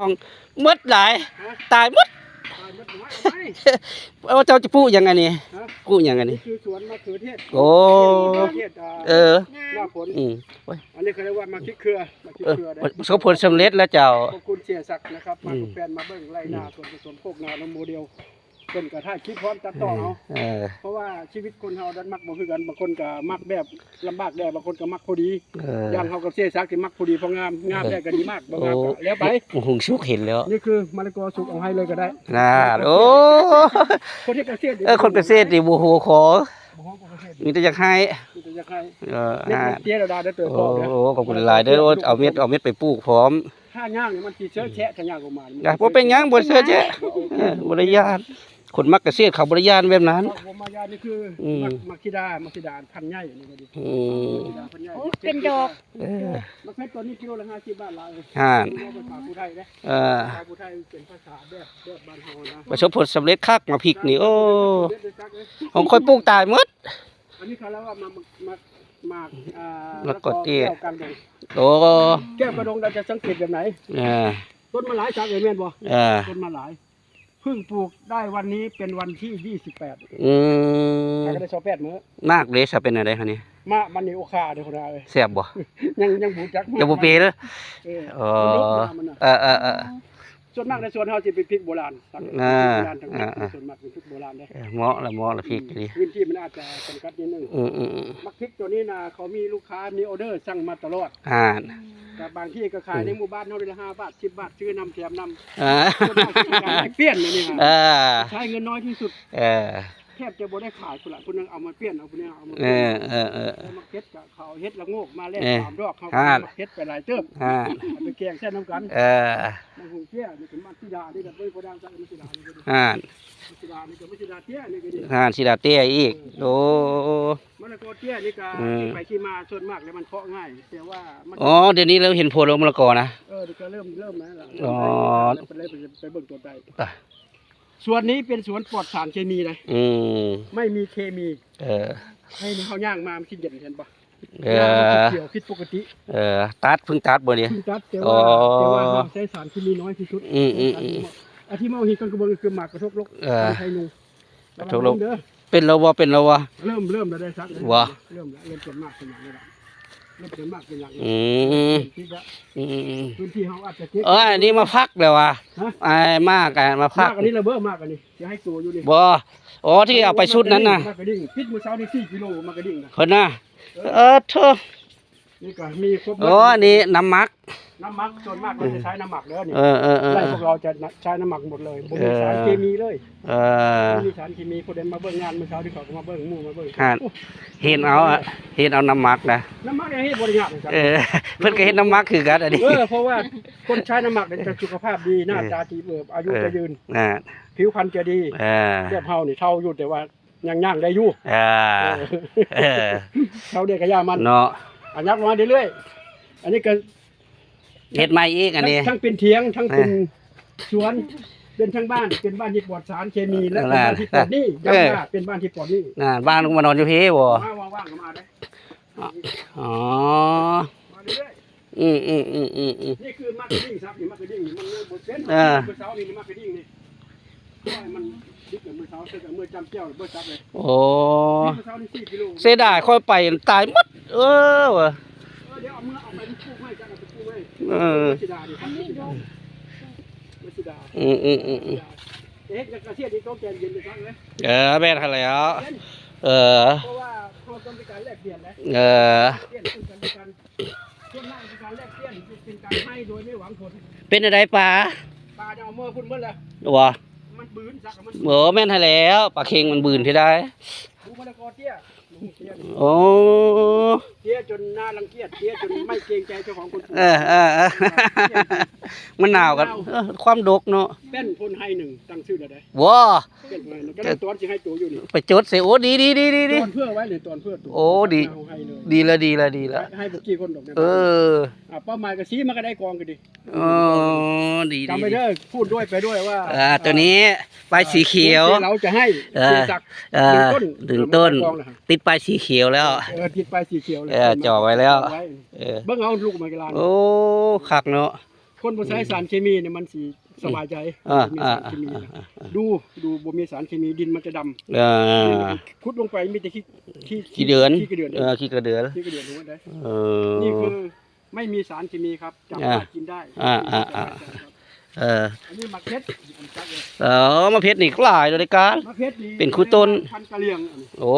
องมดหลายตายมดเอาเจ้าจะพูดยังไงนี่พูดยังไงนี่คือสวนมะเขือเทศโอ้ว่าผลอันนี้เขาเรียกว่ามะขิดเครือประสบผลสำเร็จแล้วเจ้าขอบคุณเสียศักดิ์นะครับมาแฟนมาเบิ่งไรนาส่วนผสมโคกนาโมเดลเป็นกระถ่ายคลิปพร้อมตัดต่อเอาเพราะว่าชีวิตคนเฮาดันมักบ่คือกันบางคนก็มักแบบลำบากได้บางคนก็มักพอดีอย่างเฮากับเสียศักดิ์ที่มักพอดีพองามได้ก็ดีมากบ่งามก็แล้วไปหุงชุกเห็นแล้วนี่คือมะละกอสุกเอาให้เลยก็ได้โอ้คนที่เกษตรคนเกษตรนี่บ่ฮู้ขอมีแต่อยากให้เตี้ยดาได้เติบโตโอ้ขอบคุณหลายเด้อเอาเม็ดไปปลูกพร้อมถ้าย่างนี่มันสิเชื้อแฉะถ้าย่างออกมาบ่เป็นหยังบ่เชื้อแฉะบ่ได้ญาติคนมักเกษตรเขาบริยานแบบนั้นผมมายานี่คือมักซิดาพันใหญ่นี่ก็ดีเป็นดอกมักเพชรตัวนี้กิโลละ50 บาทลายภาษาผู้ไทยภาษาผู้ไทยเป็นภาษาแบบบ้านเฮานะประสบผลสำเร็จคักมาพริกนี่โอ้ของค่อยปลูกตายหมดอันนี้เขาเรียกว่ามาก็เตี้ยโอ้แก้วกระดงเราจะสังเกตแบบไหนต้นมาหลายสาเหตุแม่นบ่ต้นมาหลายเพิ่งปลูกได้วันนี้เป็นวันที่28ก็ได้28มื้อมากเลยจะเป็นอะไรคะนี่มามันนี่โอคาเด้อคนเอ้ยแซ่บบ่ยังบ่จักยังบ่เปเด้อส่วนมากในสวนเฮาสิเป็นพริกโบราณโบราณทั้งส่วนมากเป็นพริกโบราณเด้เหมาะละพริกนี่พื้นที่มันอาจจะจำกัดนิดนึงมักพริกตัวนี้นะเขามีลูกค้ามีออเดอร์สั่งมาตลอดแต่บางที่ก็ขายในหมู่บ้านเฮาได้5 บาท10 บาทซื้อนำแถมนำเปลี่ยนนี่ฮะใช้เงินน้อยที่สุดแทบจะบ่ได้ขายพุ่นล่ะพุ่นนึงเอามาเปลี่ยนเอาพุ่นนึงเอามามาเฮ็ดกับเขาเฮ็ดละโงกมาแล้ว3 ดอกเขาเฮ็ดไปหลายเติบไปแกงแซ่น้ำกันมันหุงเตี้ยนี่เป็นมันสิดานี่ก็บ่บ่ดังจักมันสิดานี่ก็สิดานี่ก็มันสิดาเตี้ยนี่ก็ดีสิดาเตี้ยอีกโอ้มะละกอเตี้ยนี่ก็ไปที่มาส่วนมากแล้วมันเพาะง่ายแต่ว่าอ๋อเดี๋ยวนี้เราเห็นผลแล้วมะละกอนะเดี๋ยวก็เริ่มนะล่ะไปเบิ่งตัวใดส่วนนี้เป็นสวนปลอดสารเคมีเลยไม่มีเคมีให้เขาย่างมามันคิดเย็นเห็นปะเขียวคิดปกติตัดเพิ่งตัดบ่เนี่ยตัดแต่ว่าใช้สารเคมีน้อยที่สุดอาที่เมาหิกันกระเบื้องคือหมากกระทบลกไทยนูกระทบลกเป็นแล้ววะเริ่มแล้วได้สักวะเริ่มเป็นมากเป็นอย่างนี้ละเริ่มเป็นมากเป็นอย่างนี้พื้นที่เขาอาจจะเก็บอันนี้มาพักเลยวะมากมาพักอันนี้เราเบิ่มมากอันนี้จะให้ตัวอยู่ดิบ่อ๋อที่เอาไปชุดนั้นน่ะมากระดิ่งพิษมือเช้านี่4 กิโลมากระดิ่งนะคนน่ะเธอนี่ก็มีครบนี่น้ำมักส่วนมากเราจะใช้น้ำหมักเด้อนี่ไร่พวกเราจะใช้น้ำหมักหมดเลยบ่มีสารเคมีเลยมีสารเคมีคนเดินมาเบิ่งงานเมื่อเช้าที่เขามาเบิ่งหมู่มาเบิ่งเห็นเอาน้ำหมักนะน้ำหมักเนี่ยเฮ็ดบ่ได้ยากเพิ่นก็เฮ็ดน้ำหมักคือกันอันนี้เพราะว่าคนใช้น้ำหมักเนี่ยจะสุขภาพดีหน้าตาดีอายุจะยืนผิวพรรณจะดีเรียบเฮานี่เท่าอยู่แต่ว่าย่างได้อยู่เท่าเด็กก็ย่ามันเนาะอันยับมาเรื่อยๆอันนี้ก็เฮ็ดใหม่อีกอันนี้ทั้งเป็นเถียงทั้งเป็นสวนเป็นทั้งบ้านเป็นบ้านที่ปลอดสารเคมีและเป็นบ้านที่ปลอดหนี้ย้ำว่าเป็นบ้านที่ปลอดหนี้บ้านลุงมานอนอยู่พี่บ่ว่างๆก็มาได้อ๋อมาเรื่อยนี่คือมาร์เก็ตติ้งครับนี่มาร์เก็ตติ้งมันบ่เป็นเมื่อเช้านี่มาร์เก็ตติ้งนี่มันดิบเมื่อเช้าแต่เมื่อจำเจ้าเบิ่ซับเลยโอ้เสียดายค่อยไปตายหมดว่ะเดี๋ยวเอามือเอาไปปลูกไม้จังไปปลูกไม้สิดาดิครับสิดากระเทียมนี่ต้องแกงเย็นไปซักเลยแม่นหั่นแล้วเพราะว่าเขาต้องมีการแลกเปลี่ยนนะเปลี่ยนซึ่งกันและกันช่วงหน้าเป็นการแลกเปลี่ยนเป็นการให้โดยไม่หวังผลเป็นอะไรปลาจะเอามือพุ่นเบิ่แล้วว่ะมันบืนซักมันแม่นหั่นแล้วปลาเค็งมันบืนที่ได้ดูมะละกอเตี้ยโอ้เตี้ยจนน่ารังเกียจเตี้ยจนไม่เกรงใจเจ้าของคนมันหนาวกันความดกเนาะเป็นคนให้หนึ่งตั้งชื่ออะไรว้าก็ได้ตัวที่ให้ตัวอยู่นี่ไปจดเสียโอ้ดีตอนเพื่อไว้เลยตอนเพื่อโอ้ดีละให้บุกี้คนดอกเป้าหมายก็ชี้มันก็ได้กองกันดิดีจำไปเด้อพูดด้วยไปด้วยว่าตัวนี้ใบสีเขียวเราจะให้ถึงต้นติดใบสีเขียวแล้วติดใบสีเขียวเลยจ่อไว้แล้วเบิ่งเอาลูกมากระลานโอ้คักเนาะ คนบ่ใช้สารเคมีเนี่ยมันสิสบายใจมีสารเคมีนะดูบ่มีสารเคมีดินมันจะดำขุดลงไปมีแต่ขี้เดือนขี้กระเดือนขี้กระเดือนรู้ได้นี่คือไม่มีสารเคมีครับจับได้กินได้อันนี้มะเขือมะเพชรนี่หลายเลยการมะเขือนี่เป็นคู่ต้นพันกะเหรี่ยงโอ้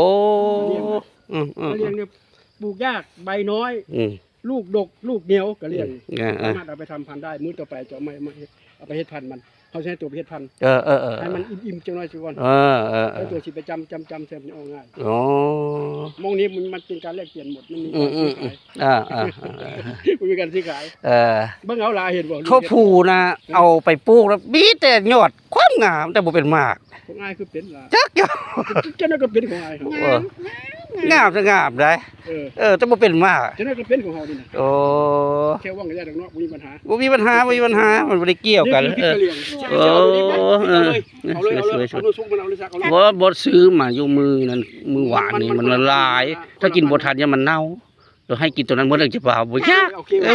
กะเหรี่ยงเนี่ยปลูกยากใบน้อยลูกดกลูกเหนียวกะเหรี่ยงสามารถเอาไปทำพันธุ์ได้มื้อต่อไปจะไม่เอาไปเฮ็ดพันธุ์มันเขาใช้ตัวเฮ็ดพันธุ์ให้มันอิ่มๆจังหน่อยสิก่อนแล้วตัวสิไปจำแซ่บนี่เอาง่ายมองนี้มันเป็นการแลกเปลี่ยนหมดมันมีการซื้อขายมันมีการซื้อขายเบิ่งเอาลาเห็นบ่เขาผูนะเอาไปปลูกแล้วมีแต่ยอดความงามแต่บ่เป็นหมากของอ้ายคือเป็นล่ะจักอยู่จังนั้นก็เป็นของอ้ายครับงามจะงามได้แต่บ่เป็นหมากจังนั้นก็เป็นของเฮานี่นะโอ้แค่ว่างได้ดอกเนาะบ่มีปัญหาบ่มีปัญหามันบ่ได้เกี่ยวกันเอาเลยบ่ซื้อมาอยู่มือนั้นมือหวานนี่มันละลายถ้ากินบ่ทันเนี่ยมันเน่าเราให้กินตัวนั้นหมดเลยจะเปล่าบ่ยาก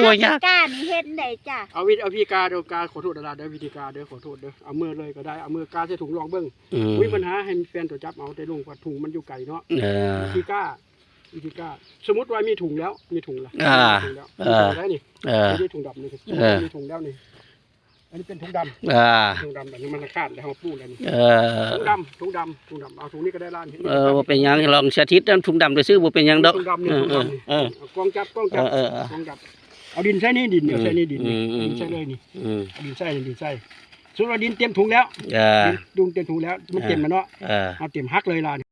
บ่ยากกานี่เฮ็ดได้จ้ะเอาพี่กาเด้อกาขอโทษดาราเด้อวิธีกาเด้อขอโทษเด้อเอามือเลยก็ได้เอามือกาใส่ถุงรองเบิ่งมีปัญหาให้แฟนตัวจับเอาแต่ลงว่าถุงมันอยู่ไกลเนาะวิธีกาสมมุติว่ามีถุงแล้วมีถุงละได้นี่มีถุงดำนี่มีถุงแล้วนี่อันนี้เป็นถุงดำถุงดำแบบนี้มันคาดแล้วเฮาปูแล้วนี่ถุงดำเอาถุงนี้ก็ได้ล้านบ่เป็นหยังลองสาธิตนำถุงดำไปซื้อบ่เป็นหยังดอกถุงดำนี่กองจับเอาดินใส่นี่ดินเดี๋ยวใส่นี่ดินใส่เลยนี่ดินใส่ส่วนว่าดินเตรียมถุงแล้วดินเตรียมถุงแล้วมันเต็มแล้วเนาะเอาเตรียมฮักเลยล่ะ